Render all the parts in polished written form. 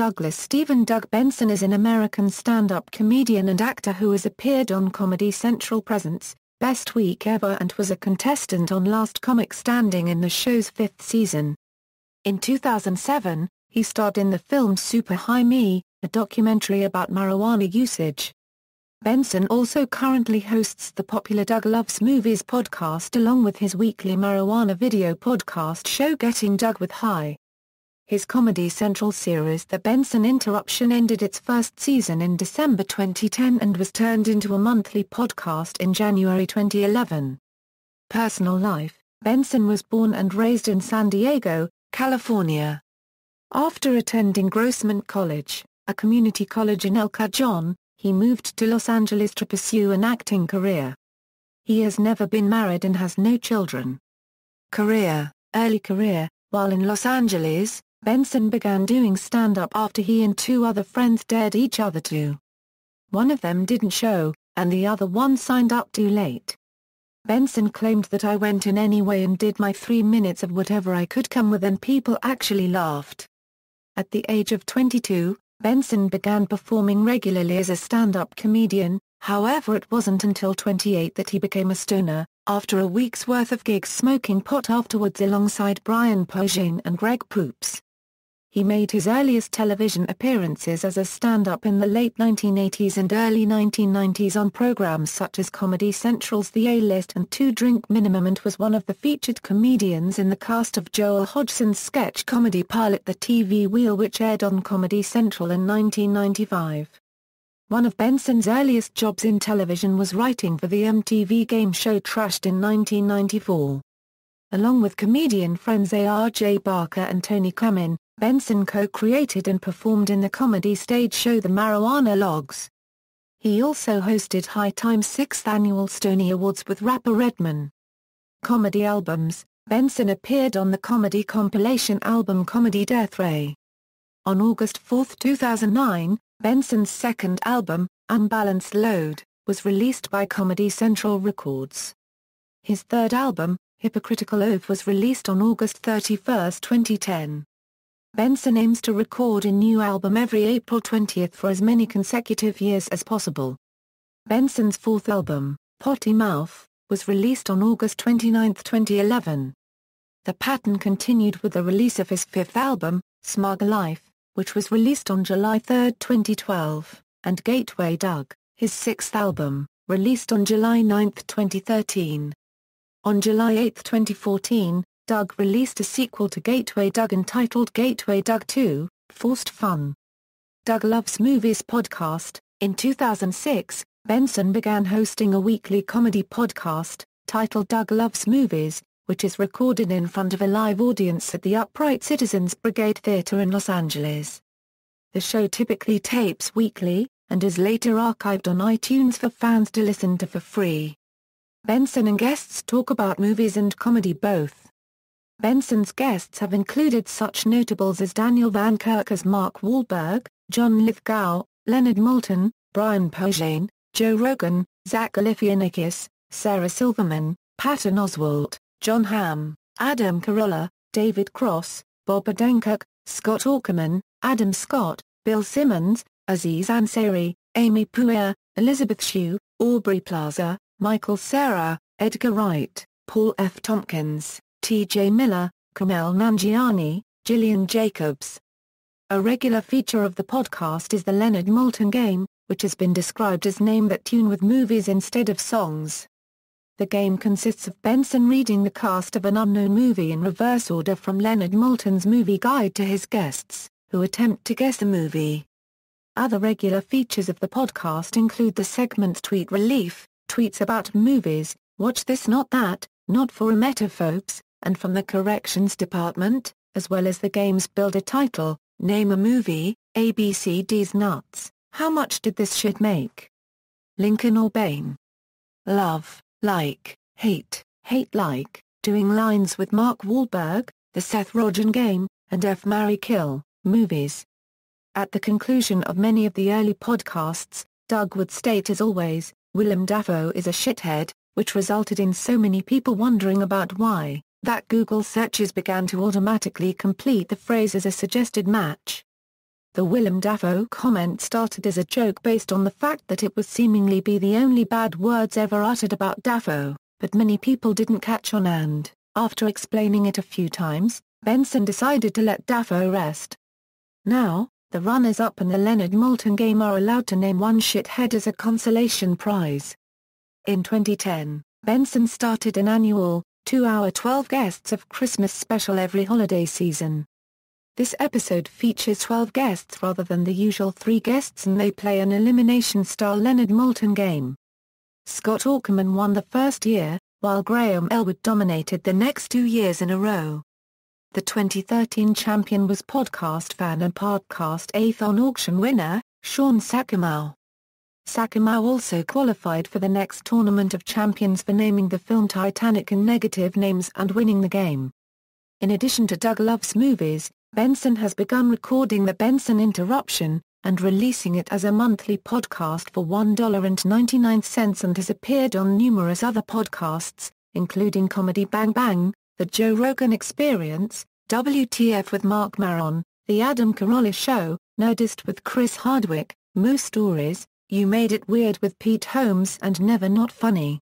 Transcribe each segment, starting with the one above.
Douglas Stephen Doug Benson is an American stand-up comedian and actor who has appeared on Comedy Central Presents, Best Week Ever and was a contestant on Last Comic Standing in the show's 5th season. In 2007, he starred in the film Super High Me, a documentary about marijuana usage. Benson also currently hosts the popular Doug Loves Movies podcast along with his weekly marijuana video podcast show Getting Doug with High. His Comedy Central series The Benson Interruption ended its first season in December 2010 and was turned into a monthly podcast in January 2011. Personal life: Benson was born and raised in San Diego, California. After attending Grossman College, a community college in El Cajon, he moved to Los Angeles to pursue an acting career. He has never been married and has no children. Early career: while in Los Angeles, Benson began doing stand-up after he and two other friends dared each other to. One of them didn't show, and the other one signed up too late. Benson claimed that I went in anyway and did my 3 minutes of whatever I could come with and people actually laughed. At the age of 22, Benson began performing regularly as a stand-up comedian, however it wasn't until 28 that he became a stoner, after a week's worth of gigs smoking pot afterwards alongside Brian Posehn and Greg Proops. He made his earliest television appearances as a stand-up in the late 1980s and early 1990s on programs such as Comedy Central's The A-List and Two Drink Minimum and was one of the featured comedians in the cast of Joel Hodgson's sketch comedy pilot The TV Wheel which aired on Comedy Central in 1995. One of Benson's earliest jobs in television was writing for the MTV game show Trashed in 1994. Along with comedian friends A.R.J. Barker and Tony Kamin, Benson co-created and performed in the comedy stage show The Marijuana Logs. He also hosted High Time's 6th annual Stony Awards with rapper Redman. Comedy albums: Benson appeared on the comedy compilation album Comedy Death Ray. On August 4, 2009, Benson's second album, Unbalanced Load, was released by Comedy Central Records. His third album, Hypocritical Oath was released on August 31, 2010. Benson aims to record a new album every April 20 for as many consecutive years as possible. Benson's fourth album, Potty Mouth, was released on August 29, 2011. The pattern continued with the release of his fifth album, Smug Life, which was released on July 3, 2012, and Gateway Doug, his sixth album, released on July 9, 2013. On July 8, 2014, Doug released a sequel to Gateway Doug entitled Gateway Doug 2, Forced Fun. Doug Loves Movies podcast. In 2006, Benson began hosting a weekly comedy podcast, titled Doug Loves Movies, which is recorded in front of a live audience at the Upright Citizens Brigade Theater in Los Angeles. The show typically tapes weekly, and is later archived on iTunes for fans to listen to for free. Benson and guests talk about movies and comedy both. Benson's guests have included such notables as Daniel Van Kirk as Mark Wahlberg, John Lithgow, Leonard Maltin, Brian Posehn, Joe Rogan, Zach Galifianakis, Sarah Silverman, Patton Oswalt, John Hamm, Adam Carolla, David Cross, Bob Odenkirk, Scott Aukerman, Adam Scott, Bill Simmons, Aziz Ansari, Amy Puer, Elizabeth Shue, Aubrey Plaza, Michael Cera, Edgar Wright, Paul F. Tompkins, T.J. Miller, Kumail Nanjiani, Gillian Jacobs. A regular feature of the podcast is the Leonard Maltin game, which has been described as Name That Tune with movies instead of songs. The game consists of Benson reading the cast of an unknown movie in reverse order from Leonard Maltin's movie guide to his guests, who attempt to guess the movie. Other regular features of the podcast include the segment Tweet Relief, tweets about movies, Watch This Not That, Not for Emetophobes, and From the Corrections Department, as well as the game's Build a Title, Name a Movie, ABCD's Nuts, How Much Did This Shit Make? Lincoln or Bane? Love, Like, Hate, Hate Like, Doing Lines with Mark Wahlberg, The Seth Rogen Game, and F. Marry Kill, Movies. At the conclusion of many of the early podcasts, Doug would state as always, Willem Dafoe is a shithead, which resulted in so many people wondering about why, that Google searches began to automatically complete the phrase as a suggested match. The Willem Dafoe comment started as a joke based on the fact that it would seemingly be the only bad words ever uttered about Dafoe, but many people didn't catch on and, after explaining it a few times, Benson decided to let Dafoe rest. Now, the runners-up and the Leonard Maltin game are allowed to name one shithead as a consolation prize. In 2010, Benson started an annual, 2-hour 12 guests of Christmas special every holiday season. This episode features 12 guests rather than the usual 3 guests, and they play an elimination-style Leonard Maltin game. Scott Aukerman won the first year, while Graham Elwood dominated the next 2 years in a row. The 2013 champion was podcast fan and podcast-a-thon auction winner, Sean Sakamow. Sakamow also qualified for the next Tournament of Champions for naming the film Titanic in negative names and winning the game. In addition to Doug Loves Movies, Benson has begun recording the Benson Interruption, and releasing it as a monthly podcast for $1.99 and has appeared on numerous other podcasts, including Comedy Bang Bang, The Joe Rogan Experience, WTF with Mark Maron, The Adam Carolla Show, Nerdist with Chris Hardwick, Moose Stories, You Made It Weird with Pete Holmes, and Never Not Funny.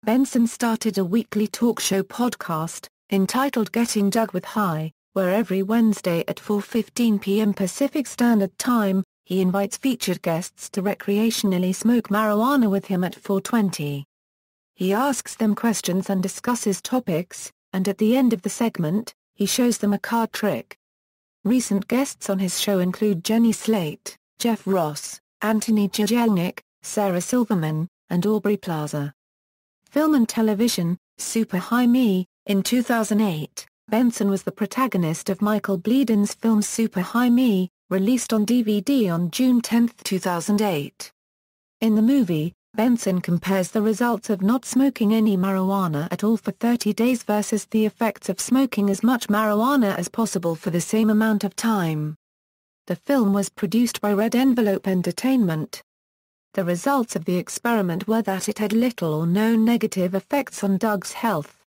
Benson started a weekly talk show podcast, entitled Getting Doug with High, where every Wednesday at 4:15 p.m. Pacific Standard Time, he invites featured guests to recreationally smoke marijuana with him at 4:20. He asks them questions and discusses topics, and at the end of the segment, he shows them a card trick. Recent guests on his show include Jenny Slate, Jeff Ross, Anthony Jeselnik, Sarah Silverman, and Aubrey Plaza. Film and television, Super High Me. In 2008, Benson was the protagonist of Michael Bleeden's film Super High Me, released on DVD on June 10, 2008. In the movie, Benson compares the results of not smoking any marijuana at all for 30 days versus the effects of smoking as much marijuana as possible for the same amount of time. The film was produced by Red Envelope Entertainment. The results of the experiment were that it had little or no negative effects on Doug's health.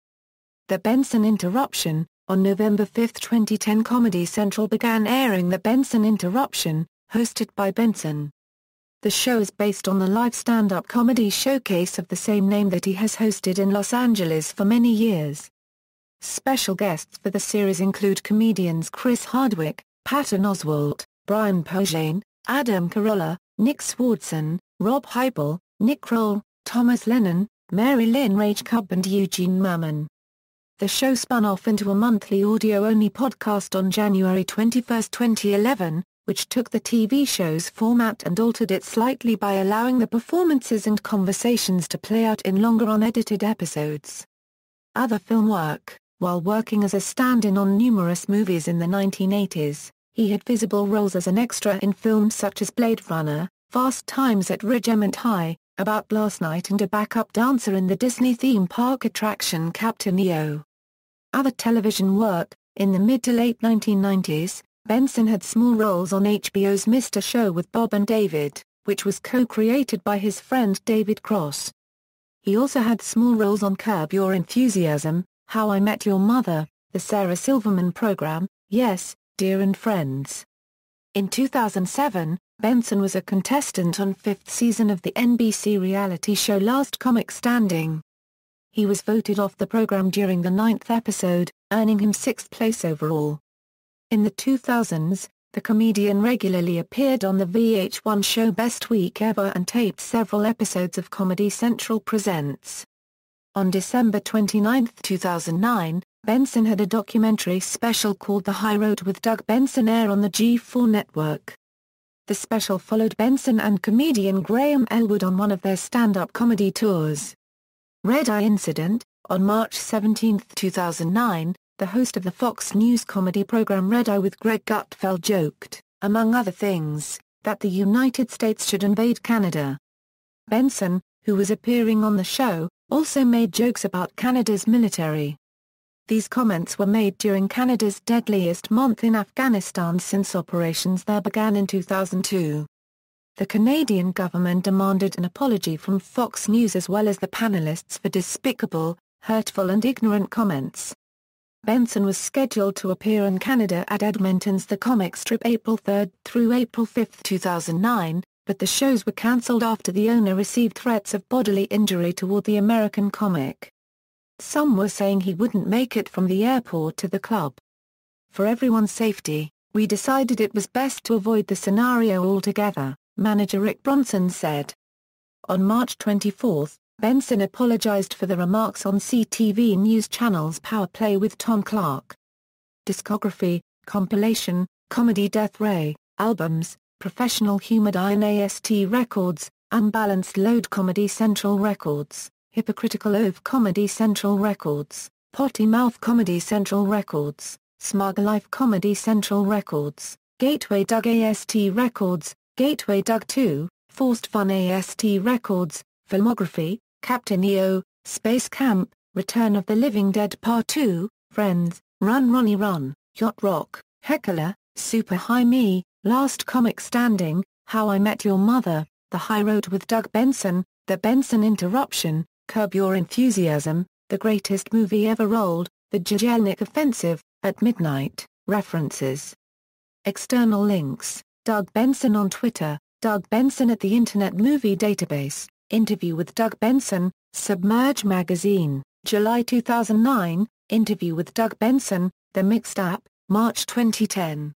The Benson Interruption. On November 5, 2010, Comedy Central began airing The Benson Interruption, hosted by Benson. The show is based on the live stand-up comedy showcase of the same name that he has hosted in Los Angeles for many years. Special guests for the series include comedians Chris Hardwick, Patton Oswalt, Brian Posehn, Adam Carolla, Nick Swardson, Rob Heibel, Nick Kroll, Thomas Lennon, Mary Lynn Rajkub, and Eugene Merman. The show spun off into a monthly audio-only podcast on January 21, 2011, which took the TV show's format and altered it slightly by allowing the performances and conversations to play out in longer unedited episodes. Other film work. While working as a stand-in on numerous movies in the 1980s, he had visible roles as an extra in films such as Blade Runner, Fast Times at Ridgemont High, About Last Night, and a backup dancer in the Disney theme park attraction Captain EO. Other television work. In the mid to late 1990s, Benson had small roles on HBO's Mr. Show with Bob and David, which was co-created by his friend David Cross. He also had small roles on Curb Your Enthusiasm, How I Met Your Mother, The Sarah Silverman Program, Yes, Dear and Friends. In 2007, Benson was a contestant on 5th season of the NBC reality show Last Comic Standing. He was voted off the program during the 9th episode, earning him 6th place overall. In the 2000s, the comedian regularly appeared on the VH1 show Best Week Ever and taped several episodes of Comedy Central Presents. On December 29, 2009, Benson had a documentary special called The High Road with Doug Benson air on the G4 network. The special followed Benson and comedian Graham Elwood on one of their stand-up comedy tours. Red Eye Incident. On March 17, 2009, the host of the Fox News comedy program Red Eye with Greg Gutfeld joked, among other things, that the United States should invade Canada. Benson, who was appearing on the show, also made jokes about Canada's military. These comments were made during Canada's deadliest month in Afghanistan since operations there began in 2002. The Canadian government demanded an apology from Fox News as well as the panelists for despicable, hurtful and ignorant comments. Benson was scheduled to appear in Canada at Edmonton's The Comic Strip April 3 through April 5, 2009, but the shows were cancelled after the owner received threats of bodily injury toward the American comic. Some were saying he wouldn't make it from the airport to the club. For everyone's safety, we decided it was best to avoid the scenario altogether, manager Rick Bronson said. On March 24, Benson apologized for the remarks on CTV News Channel's Power Play with Tom Clark. Discography, compilation, Comedy Death Ray, albums, Professional Humor Dynast Records, Unbalanced Load Comedy Central Records, Hypocritical Oath Comedy Central Records, Potty Mouth Comedy Central Records, Smug Life Comedy Central Records, Gateway Doug AST Records, Gateway Doug 2, Forced Fun AST Records, Filmography, Captain EO, Space Camp, Return of the Living Dead Part 2, Friends, Run Ronnie Run, Yacht Rock, Heckler, Super High Me, Last Comic Standing, How I Met Your Mother, The High Road with Doug Benson, The Benson Interruption, Curb Your Enthusiasm, The Greatest Movie Ever Rolled, The Jelnik Offensive, At Midnight, References. External links, Doug Benson on Twitter, Doug Benson at the Internet Movie Database, Interview with Doug Benson, Submerge Magazine, July 2009, Interview with Doug Benson, The Mixed App, March 2010.